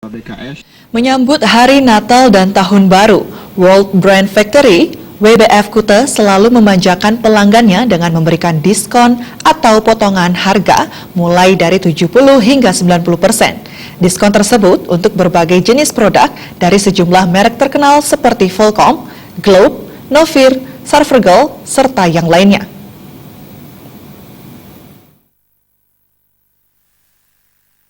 BKS. Menyambut Hari Natal dan Tahun Baru, World Brand Factory, WBF Kuta selalu memanjakan pelanggannya dengan memberikan diskon atau potongan harga mulai dari 70 hingga 90%. Diskon tersebut untuk berbagai jenis produk dari sejumlah merek terkenal seperti Volcom, Globe, Novir, Sarvergel, serta yang lainnya.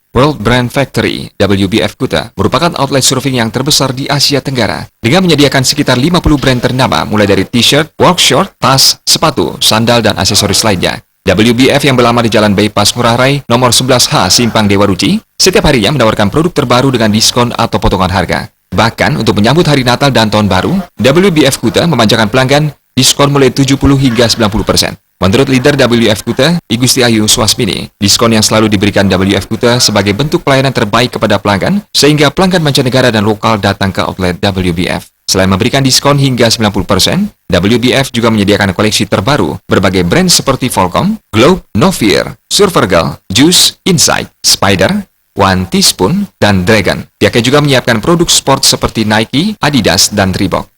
World Brand Factory (WBF) Kuta merupakan outlet surfing yang terbesar di Asia Tenggara dengan menyediakan sekitar 50 brand ternama mulai dari t-shirt, work short, tas, sepatu, sandal, dan aksesoris lainnya. WBF yang berlama di Jalan Bypass Ngurah Rai, nomor 11H, Simpang Dewa Ruci, setiap harinya menawarkan produk terbaru dengan diskon atau potongan harga. Bahkan untuk menyambut Hari Natal dan Tahun Baru, WBF Kuta memanjakan pelanggan diskon mulai 70 hingga 90%. Menurut leader WF Kuta, I Gusti Ayu Swasmini, diskon yang selalu diberikan WF Kuta sebagai bentuk pelayanan terbaik kepada pelanggan, sehingga pelanggan mancanegara dan lokal datang ke outlet WBF. Selain memberikan diskon hingga 90%, WBF juga menyediakan koleksi terbaru berbagai brand seperti Volcom, Globe, Novir, Sarvergel, Juice, Insight, Spider, One Teaspoon, dan Dragon. Pihaknya juga menyiapkan produk sport seperti Nike, Adidas, dan Reebok.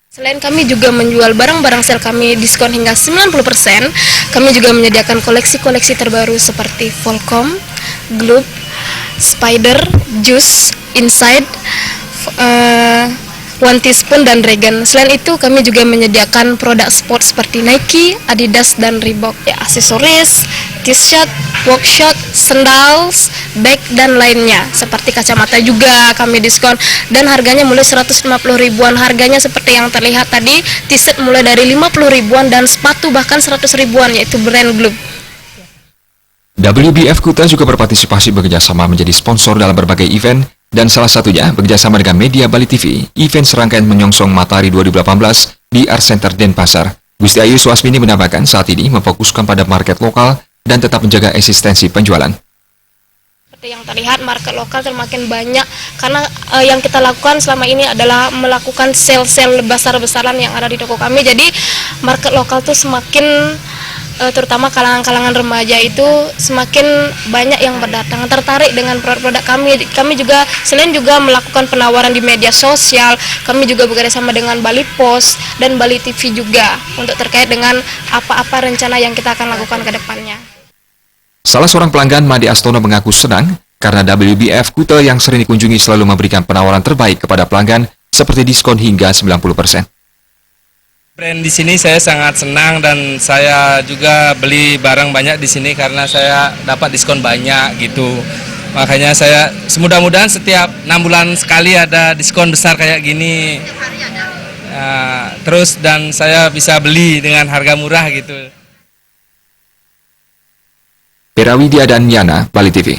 Selain kami juga menjual barang-barang sel kami diskon hingga 90%, kami juga menyediakan koleksi-koleksi terbaru seperti Volcom, Globe, Spider, Juice, Inside, One Teaspoon, dan Dragon. Selain itu, kami juga menyediakan produk sport seperti Nike, Adidas, dan Reebok. Ya, aksesoris, t-shirt, workshop, sandals, bag, dan lainnya. Seperti kacamata juga kami diskon. Dan harganya mulai 150 ribuan. Harganya seperti yang terlihat tadi, t-shirt mulai dari 50 ribuan dan sepatu bahkan 100 ribuan, yaitu brand Globe. WBF Kuta juga berpartisipasi bekerjasama menjadi sponsor dalam berbagai event, dan salah satunya bekerjasama dengan media Bali TV, event serangkaian menyongsong Matahari 2018 di Art Center Denpasar. Gusti Ayu Swasmini menambahkan saat ini memfokuskan pada market lokal dan tetap menjaga eksistensi penjualan. Seperti yang terlihat, market lokal semakin banyak karena yang kita lakukan selama ini adalah melakukan sel-sel besar-besaran yang ada di toko kami. Jadi market lokal tuh semakin terutama kalangan-kalangan remaja itu semakin banyak yang berdatang, tertarik dengan produk-produk kami. Kami juga selain juga melakukan penawaran di media sosial, kami juga bekerjasama dengan Bali Post dan Bali TV juga untuk terkait dengan apa-apa rencana yang kita akan lakukan ke depannya. Salah seorang pelanggan, Made Astono, mengaku senang karena WBF Kuta yang sering dikunjungi selalu memberikan penawaran terbaik kepada pelanggan seperti diskon hingga 90%. Brand di sini saya sangat senang dan saya juga beli barang banyak di sini karena saya dapat diskon banyak gitu. Makanya saya mudah-mudahan setiap 6 bulan sekali ada diskon besar kayak gini. Terus dan saya bisa beli dengan harga murah gitu. Perawidia dan Yana, Bali TV.